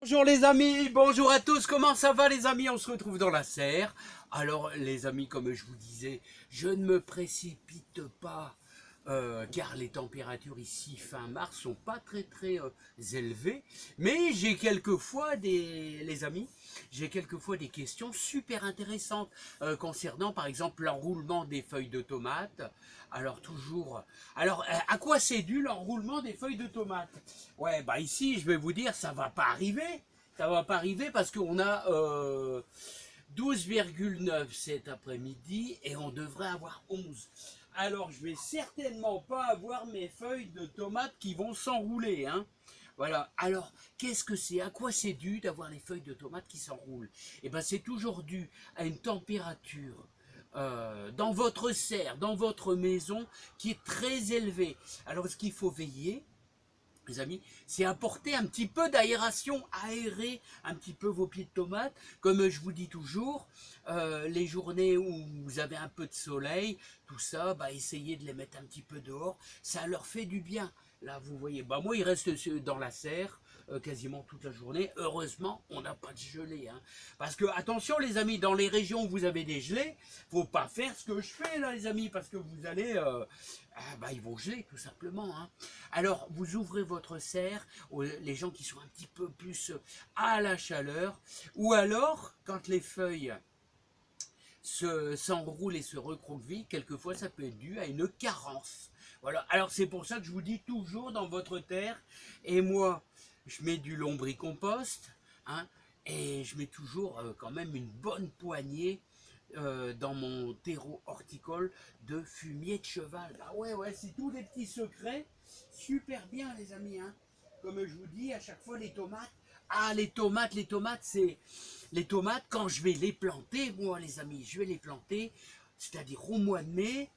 Bonjour les amis, bonjour à tous, comment ça va les amis? On se retrouve dans la serre. Alors les amis, comme je vous disais, je ne me précipite pas car les températures ici fin mars sont pas très élevées. Mais j'ai quelquefois les amis, j'ai quelquefois des questions super intéressantes concernant par exemple l'enroulement des feuilles de tomates. Alors à quoi c'est dû l'enroulement des feuilles de tomates? Ouais, bah ici, je vais vous dire, ça va pas arriver. Ça va pas arriver parce qu'on a 12,9 cet après-midi et on devrait avoir 11. Alors, je vais certainement pas avoir mes feuilles de tomates qui vont s'enrouler, hein. Voilà. Alors, qu'est-ce que c'est? À quoi c'est dû d'avoir les feuilles de tomates qui s'enroulent? Eh ben, c'est toujours dû à une température dans votre serre, dans votre maison, qui est très élevée. Alors, ce qu'il faut veiller, les amis, c'est apporter un petit peu d'aération, aérer un petit peu vos pieds de tomates. Comme je vous dis toujours, les journées où vous avez un peu de soleil, tout ça, bah, essayez de les mettre un petit peu dehors, ça leur fait du bien. Là, vous voyez, bah, moi, il reste dans la serre quasiment toute la journée. Heureusement, on n'a pas de gelée. Hein. Parce que, attention les amis, dans les régions où vous avez des gelées, faut pas faire ce que je fais là les amis, parce que vous allez... bah, ils vont geler tout simplement. Hein. Alors, vous ouvrez votre serre, les gens qui sont un petit peu plus à la chaleur, ou alors, quand les feuilles s'enroulent et se recroquevillent, quelquefois ça peut être dû à une carence. Voilà. Alors c'est pour ça que je vous dis toujours dans votre terre, et moi je mets du lombricompost, hein, et je mets toujours quand même une bonne poignée dans mon terreau horticole de fumier de cheval. Bah ouais, c'est tous des petits secrets, super bien les amis. Hein. Comme je vous dis, à chaque fois les tomates, les tomates, c'est les tomates quand je vais les planter, moi les amis, je vais les planter, c'est-à-dire au mois de mai.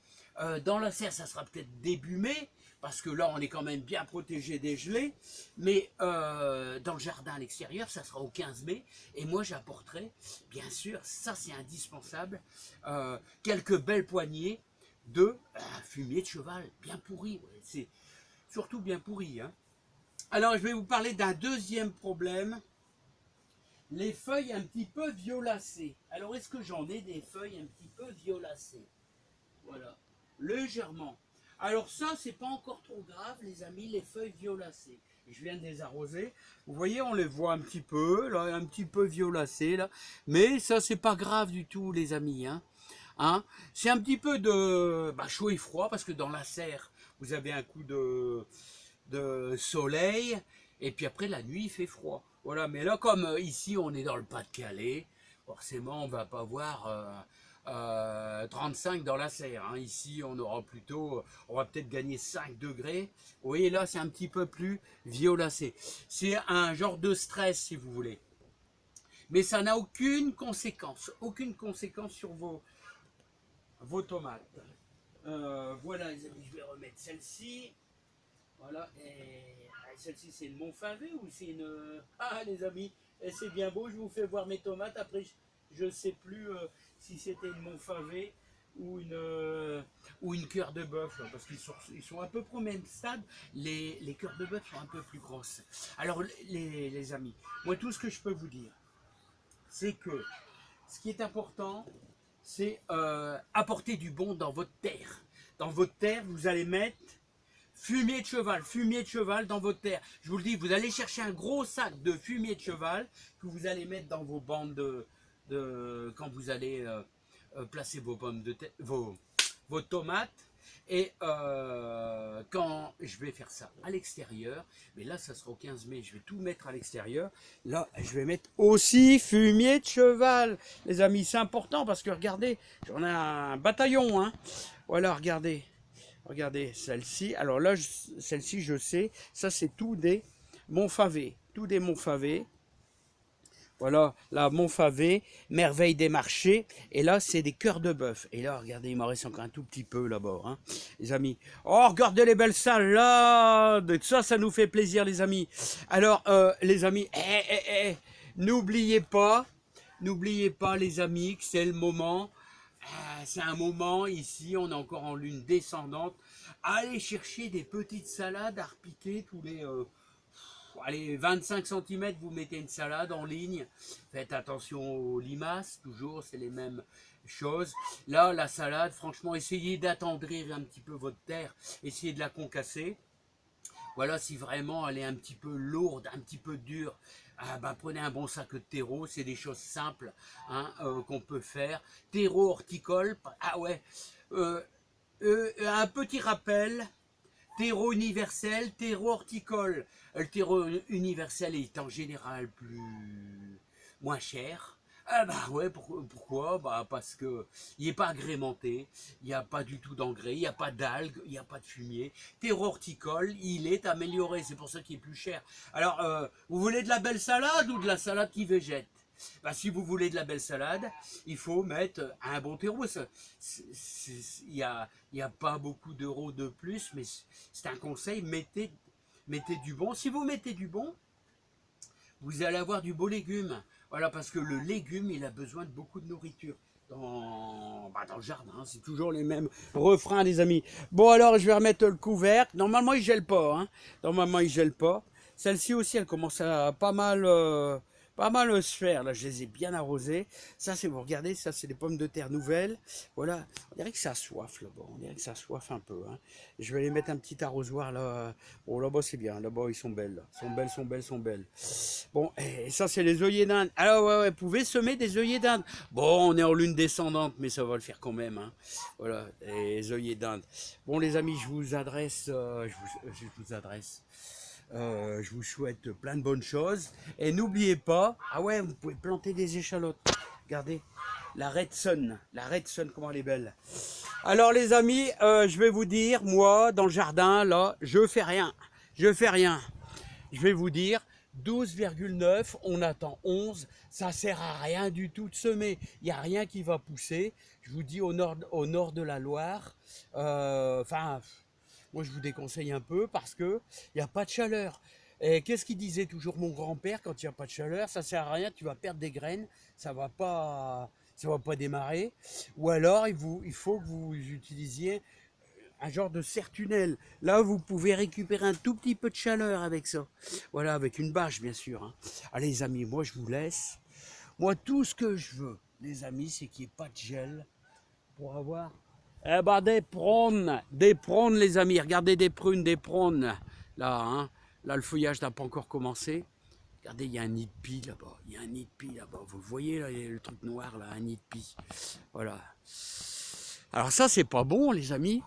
Dans la serre, ça sera peut-être début mai, parce que là, on est quand même bien protégé des gelées. Mais dans le jardin à l'extérieur, ça sera au 15 mai. Et moi, j'apporterai, bien sûr, ça c'est indispensable, quelques belles poignées de fumier de cheval, bien pourri. Ouais, c'est surtout bien pourri. Hein. Alors, je vais vous parler d'un deuxième problème. Les feuilles un petit peu violacées. Alors, est-ce que j'en ai des feuilles un petit peu violacées? Voilà, légèrement. Alors ça, c'est pas encore trop grave, les amis, les feuilles violacées. Je viens de les arroser. Vous voyez, on les voit un petit peu, là, un petit peu violacées, là. Mais ça, c'est pas grave du tout, les amis. Hein. C'est un petit peu de chaud et froid, parce que dans la serre, vous avez un coup de soleil, et puis après, la nuit, il fait froid. Voilà, mais là, comme ici, on est dans le Pas-de-Calais, forcément, on va pas voir 35 dans la serre. Hein. Ici, on va peut-être gagner 5 degrés. Vous voyez, là, c'est un petit peu plus violacé. C'est un genre de stress, si vous voulez. Mais ça n'a aucune conséquence sur vos tomates. Voilà, les amis, je vais remettre celle-ci. Voilà, et celle-ci, c'est une Montfavet ou c'est une... Ah, les amis, c'est bien beau, je vous fais voir mes tomates. Après, je ne sais plus si c'était une Montfavet ou une cœur de bœuf, parce ils sont à peu près au même stade. Les cœurs de bœuf sont un peu plus grosses. Alors, les amis, moi, tout ce que je peux vous dire, c'est que ce qui est important, c'est apporter du bon dans votre terre. Dans votre terre, vous allez mettre fumier de cheval dans votre terre. Je vous le dis, vous allez chercher un gros sac de fumier de cheval que vous allez mettre dans vos bandes quand vous allez placer vos pommes de terre, vos tomates. Et quand je vais faire ça à l'extérieur, mais là ça sera au 15 mai, je vais tout mettre à l'extérieur. Là, je vais mettre aussi fumier de cheval. Les amis, c'est important parce que regardez, j'en ai un bataillon. Hein. Voilà, regardez. Regardez celle-ci. Alors là, celle-ci, je sais, ça c'est tout des Montfavet. Tout des Montfavet. Voilà, la Montfavet, merveille des marchés. Et là, c'est des cœurs de bœuf. Et là, regardez, il m'en reste encore un tout petit peu là-bas, hein, les amis. Oh, regardez les belles salades. Ça nous fait plaisir, les amis. Alors, les amis, n'oubliez pas, les amis, que c'est le moment. C'est un moment, ici, on est encore en lune descendante. Allez chercher des petites salades à repiquer tous les allez, 25 cm, vous mettez une salade en ligne. Faites attention aux limaces, toujours, c'est les mêmes choses. Là, la salade, franchement, essayez d'attendrir un petit peu votre terre. Essayez de la concasser. Voilà, si vraiment elle est un petit peu lourde, un petit peu dure, ah bah, prenez un bon sac de terreau, c'est des choses simples hein, qu'on peut faire. Terreau horticole, ah ouais, un petit rappel, terreau universel, terreau horticole. Le terreau universel est en général moins cher. Ah bah ouais, pourquoi? Bah parce que il n'est pas agrémenté, il n'y a pas du tout d'engrais, il n'y a pas d'algues, il n'y a pas de fumier. Terreau horticole, il est amélioré, c'est pour ça qu'il est plus cher. Alors, vous voulez de la belle salade ou de la salade qui végète? Bah, si vous voulez de la belle salade, il faut mettre un bon terreau. Il n'y a pas beaucoup d'euros de plus, mais c'est un conseil, mettez du bon. Si vous mettez du bon, vous allez avoir du beau légume. Voilà, parce que le légume, il a besoin de beaucoup de nourriture. Dans le jardin, c'est toujours les mêmes refrains, les amis. Bon, alors, je vais remettre le couvercle. Normalement, il gèle pas. Hein. Normalement, il gèle pas. Celle-ci aussi, elle commence à pas mal se faire. Là, je les ai bien arrosées. Ça, c'est, vous regardez, ça, c'est des pommes de terre nouvelles. Voilà, on dirait que ça soif là-bas. On dirait que ça soif un peu. Hein. Je vais les mettre un petit arrosoir là. Bon, là-bas, c'est bien. Là-bas, ils sont belles. Là. Sont belles. Bon, et ça, c'est les œillets d'Inde. Alors, ouais, vous pouvez semer des œillets d'Inde. Bon, on est en lune descendante, mais ça va le faire quand même. Hein. Voilà, les œillets d'Inde. Bon, les amis, je vous adresse. Je vous souhaite plein de bonnes choses. Et n'oubliez pas, ah ouais, vous pouvez planter des échalotes. Regardez, la Redson, comment elle est belle. Alors les amis, je vais vous dire, moi, dans le jardin, là, je fais rien. Je vais vous dire, 12,9, on attend 11, ça sert à rien du tout de semer. Il n'y a rien qui va pousser. Je vous dis, au nord de la Loire, moi, je vous déconseille un peu parce qu'il n'y a pas de chaleur. Et qu'est-ce qu'il disait toujours mon grand-père quand il n'y a pas de chaleur? Ça ne sert à rien, tu vas perdre des graines, ça va pas démarrer. Ou alors, il faut que vous utilisiez un genre de serre-tunnel. Là, vous pouvez récupérer un tout petit peu de chaleur avec ça. Voilà, avec une bâche, bien sûr. Hein. Allez, les amis, moi, je vous laisse. Moi, tout ce que je veux, les amis, c'est qu'il n'y ait pas de gel pour avoir des prônes les amis, regardez des prunes, des prônes, là, hein. Là le feuillage n'a pas encore commencé, regardez il y a un nid de pie là-bas, vous le voyez là, le truc noir là, un nid de pie, voilà. Alors ça c'est pas bon les amis,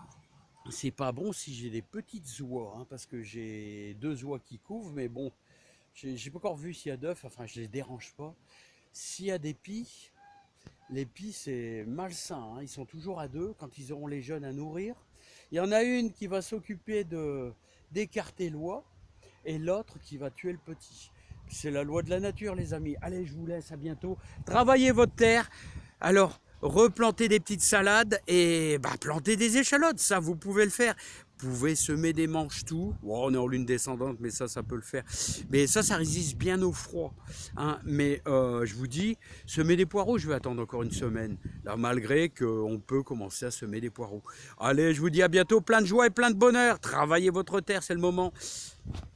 c'est pas bon si j'ai des petites oies, hein, parce que j'ai 2 oies qui couvrent, mais bon, j'ai pas encore vu s'il y a d'œufs, enfin je les dérange pas, s'il y a des pies. Les pies, c'est malsain, hein. Ils sont toujours à 2 quand ils auront les jeunes à nourrir. Il y en a une qui va s'occuper d'écarter l'oie et l'autre qui va tuer le petit. C'est la loi de la nature, les amis. Allez, je vous laisse, à bientôt. Travaillez votre terre. Alors, replantez des petites salades et plantez des échalotes, ça, vous pouvez le faire. Vous pouvez semer des manches-tout. Oh, on est en lune descendante, mais ça peut le faire. Mais ça résiste bien au froid. Hein. Mais je vous dis, semer des poireaux, je vais attendre encore une semaine. Là, malgré qu'on peut commencer à semer des poireaux. Allez, je vous dis à bientôt. Plein de joie et plein de bonheur. Travaillez votre terre, c'est le moment.